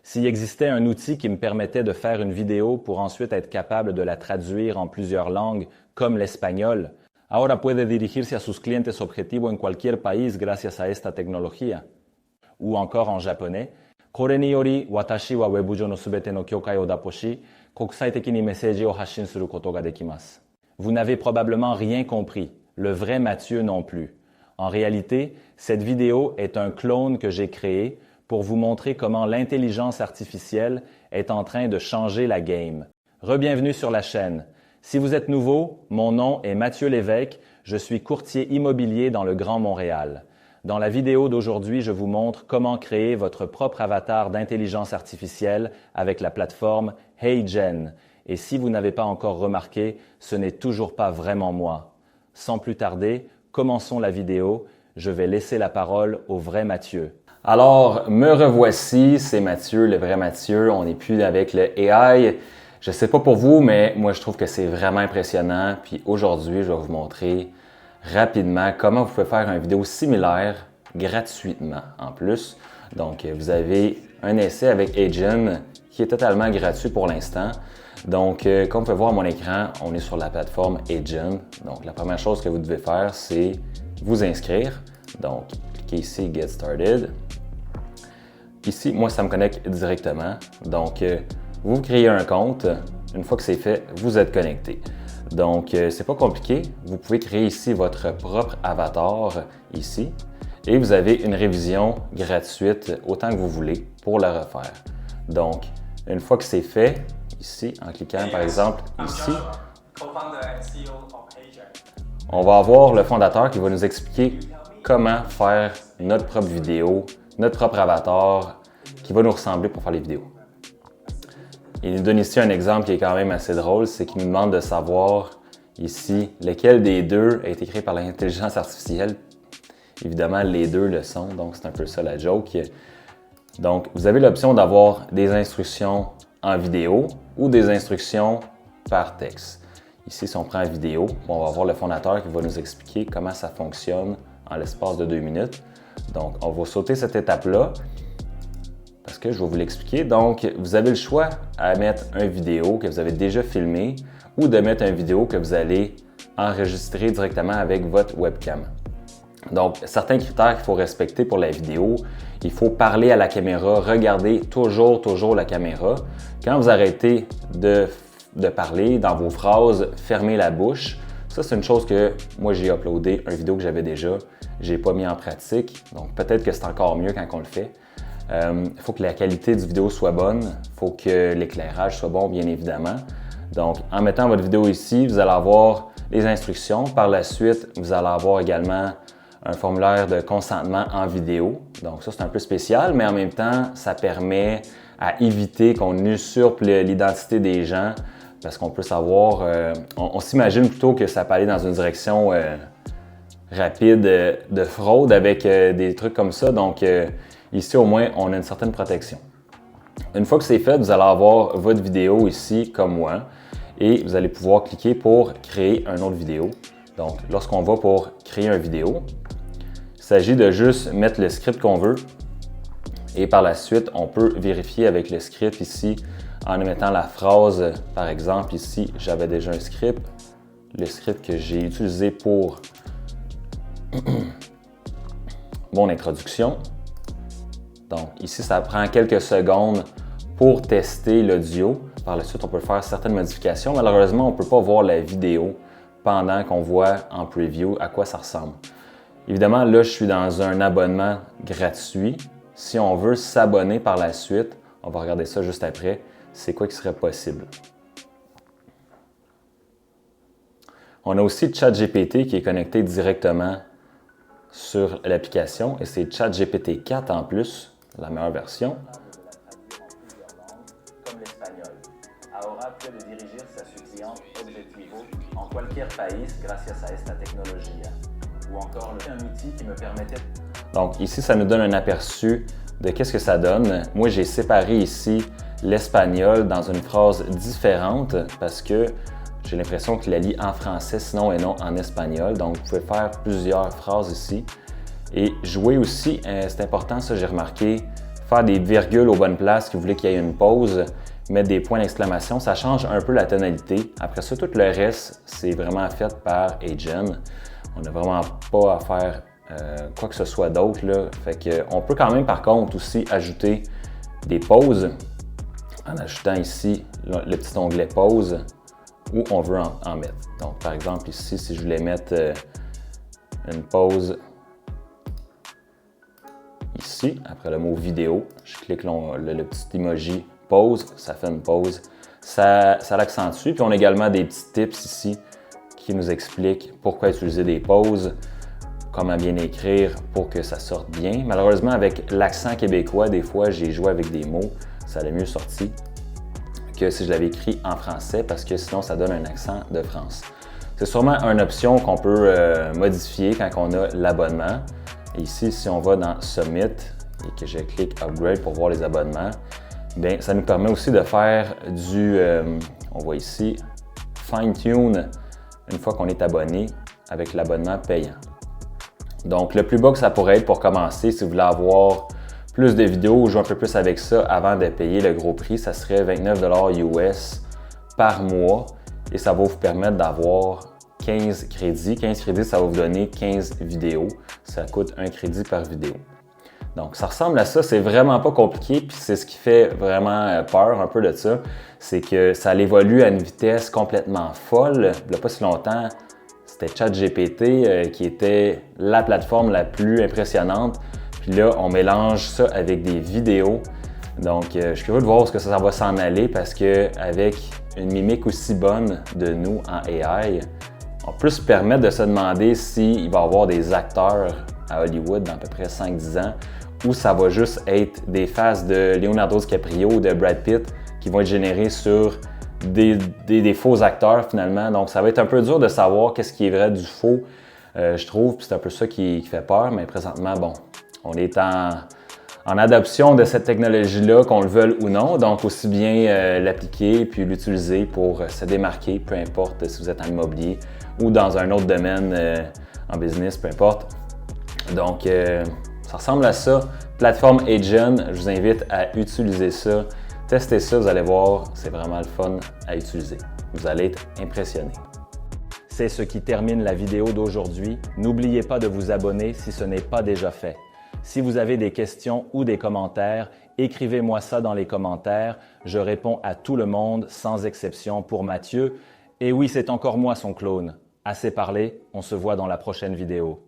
S'il existait un outil qui me permettait de faire une vidéo pour ensuite être capable de la traduire en plusieurs langues, comme l'espagnol, ahora puede dirigirse a sus clientes objetivo en cualquier país gracias a esta tecnología. Ou encore en japonais, これにより私はウェブ上のすべての境界を打破し、国際的にメッセージを発信することができます。Vous n'avez probablement rien compris, le vrai Mathieu non plus. En réalité, cette vidéo est un clone que j'ai créé pour vous montrer comment l'intelligence artificielle est en train de changer la game. Rebienvenue sur la chaîne. Si vous êtes nouveau, mon nom est Mathieu Lévesque, je suis courtier immobilier dans le Grand Montréal. Dans la vidéo d'aujourd'hui, je vous montre comment créer votre propre avatar d'intelligence artificielle avec la plateforme HeyGen. Et si vous n'avez pas encore remarqué, ce n'est toujours pas vraiment moi. Sans plus tarder, commençons la vidéo. Je vais laisser la parole au vrai Mathieu. Alors, me revoici, c'est Mathieu, le vrai Mathieu. On n'est plus avec le AI. Je ne sais pas pour vous, mais moi, je trouve que c'est vraiment impressionnant. Puis aujourd'hui, je vais vous montrer rapidement comment vous pouvez faire une vidéo similaire gratuitement en plus. Donc, vous avez un essai avec HeyGen qui est totalement gratuit pour l'instant. Donc, comme vous pouvez voir à mon écran, on est sur la plateforme HeyGen. Donc, la première chose que vous devez faire, c'est vous inscrire. Donc, cliquez ici « Get Started ». Ici, moi, ça me connecte directement. Donc, vous créez un compte. Une fois que c'est fait, vous êtes connecté. Donc, c'est pas compliqué. Vous pouvez créer ici votre propre avatar ici. Et vous avez une révision gratuite autant que vous voulez pour la refaire. Donc, une fois que c'est fait, ici, en cliquant par exemple ici, on va avoir le fondateur qui va nous expliquer comment faire notre propre vidéo, notre propre avatar qui va nous ressembler pour faire les vidéos. Il nous donne ici un exemple qui est quand même assez drôle, c'est qu'il nous demande de savoir ici lequel des deux a été créé par l'intelligence artificielle. Évidemment, les deux le sont, donc c'est un peu ça la joke. Donc, vous avez l'option d'avoir des instructions en vidéo ou des instructions par texte. Ici, si on prend la vidéo, on va avoir le fondateur qui va nous expliquer comment ça fonctionne en l'espace de 2 minutes. Donc, on va sauter cette étape-là parce que je vais vous l'expliquer. Donc, vous avez le choix à mettre une vidéo que vous avez déjà filmée ou de mettre une vidéo que vous allez enregistrer directement avec votre webcam. Donc, certains critères qu'il faut respecter pour la vidéo, il faut parler à la caméra, regarder toujours la caméra. Quand vous arrêtez de parler dans vos phrases, fermez la bouche. Ça, c'est une chose que moi, j'ai uploadé, une vidéo que j'avais déjà, je n'ai pas mis en pratique. Donc, peut-être que c'est encore mieux quand on le fait. Il faut que la qualité du vidéo soit bonne, il faut que l'éclairage soit bon, bien évidemment. Donc, en mettant votre vidéo ici, vous allez avoir les instructions. Par la suite, vous allez avoir également un formulaire de consentement en vidéo. Donc ça, c'est un peu spécial, mais en même temps, ça permet à éviter qu'on usurpe l'identité des gens parce qu'on peut savoir, on s'imagine plutôt que ça peut aller dans une direction rapide de fraude avec des trucs comme ça. Donc ici, au moins, on a une certaine protection. Une fois que c'est fait, vous allez avoir votre vidéo ici, comme moi, et vous allez pouvoir cliquer pour créer une autre vidéo. Donc, lorsqu'on va pour créer une vidéo, il s'agit de juste mettre le script qu'on veut et par la suite, on peut vérifier avec le script ici en mettant la phrase, par exemple ici, j'avais déjà un script, le script que j'ai utilisé pour mon introduction. Donc ici, ça prend quelques secondes pour tester l'audio. Par la suite, on peut faire certaines modifications. Malheureusement, on ne peut pas voir la vidéo pendant qu'on voit en preview à quoi ça ressemble. Évidemment, là, je suis dans un abonnement gratuit. Si on veut s'abonner par la suite, on va regarder ça juste après, c'est quoi qui serait possible. On a aussi ChatGPT qui est connecté directement sur l'application et c'est ChatGPT 4 en plus, la meilleure version. Comme l'espagnol. Ahora puede dirigirse a su cliente objetivo en cualquier país gracias a esta tecnología. Ou encore un outil qui me permettait... Donc ici, ça nous donne un aperçu de qu'est-ce que ça donne. Moi, j'ai séparé ici l'espagnol dans une phrase différente parce que j'ai l'impression qu'il la lit en français sinon et non en espagnol. Donc, vous pouvez faire plusieurs phrases ici. Et jouer aussi, c'est important, ça j'ai remarqué, faire des virgules aux bonnes places, que vous voulez qu'il y ait une pause, mettre des points d'exclamation, ça change un peu la tonalité. Après ça, tout le reste, c'est vraiment fait par Agen. On n'a vraiment pas à faire quoi que ce soit d'autre. Fait que on peut quand même par contre aussi ajouter des pauses en ajoutant ici le petit onglet pause où on veut en mettre. Donc par exemple ici, si je voulais mettre une pause ici, après le mot vidéo, je clique le petit emoji pause, ça fait une pause, ça l'accentue. Puis on a également des petits tips ici qui nous expliquent pourquoi utiliser des pauses, comment bien écrire pour que ça sorte bien. Malheureusement, avec l'accent québécois, des fois, j'ai joué avec des mots, ça a mieux sorti que si je l'avais écrit en français parce que sinon, ça donne un accent de France. C'est sûrement une option qu'on peut modifier quand on a l'abonnement. Ici, si on va dans Submit et que je clique Upgrade pour voir les abonnements, bien, ça nous permet aussi de faire on voit ici, Fine Tune une fois qu'on est abonné avec l'abonnement payant. Donc, le plus bas que ça pourrait être pour commencer, si vous voulez avoir plus de vidéos ou jouer un peu plus avec ça avant de payer le gros prix, ça serait 29 $ US par mois et ça va vous permettre d'avoir 15 crédits. 15 crédits, ça va vous donner 15 vidéos. Ça coûte 1 crédit par vidéo. Donc, ça ressemble à ça. C'est vraiment pas compliqué. Puis, c'est ce qui fait vraiment peur un peu de ça. C'est que ça évolue à une vitesse complètement folle. Il n'y a pas si longtemps, c'était ChatGPT qui était la plateforme la plus impressionnante. Puis là, on mélange ça avec des vidéos. Donc, je suis curieux de voir où ça va s'en aller parce qu'avec une mimique aussi bonne de nous en AI, on peut se permettre de se demander s'il va y avoir des acteurs à Hollywood dans à peu près 5-10 ans ou ça va juste être des faces de Leonardo DiCaprio ou de Brad Pitt qui vont être générées sur des faux acteurs finalement. Donc, ça va être un peu dur de savoir qu'est-ce qui est vrai du faux, je trouve. Puis c'est un peu ça qui fait peur. Mais présentement, bon, on est en adoption de cette technologie-là, qu'on le veuille ou non. Donc, aussi bien l'appliquer puis l'utiliser pour se démarquer, peu importe si vous êtes en immobilier ou dans un autre domaine en business, peu importe. Donc, ça ressemble à ça. Plateforme Agen, je vous invite à utiliser ça. Testez ça, vous allez voir, c'est vraiment le fun à utiliser. Vous allez être impressionné. C'est ce qui termine la vidéo d'aujourd'hui. N'oubliez pas de vous abonner si ce n'est pas déjà fait. Si vous avez des questions ou des commentaires, écrivez-moi ça dans les commentaires. Je réponds à tout le monde, sans exception pour Mathieu. Et oui, c'est encore moi son clone. Assez parlé, on se voit dans la prochaine vidéo.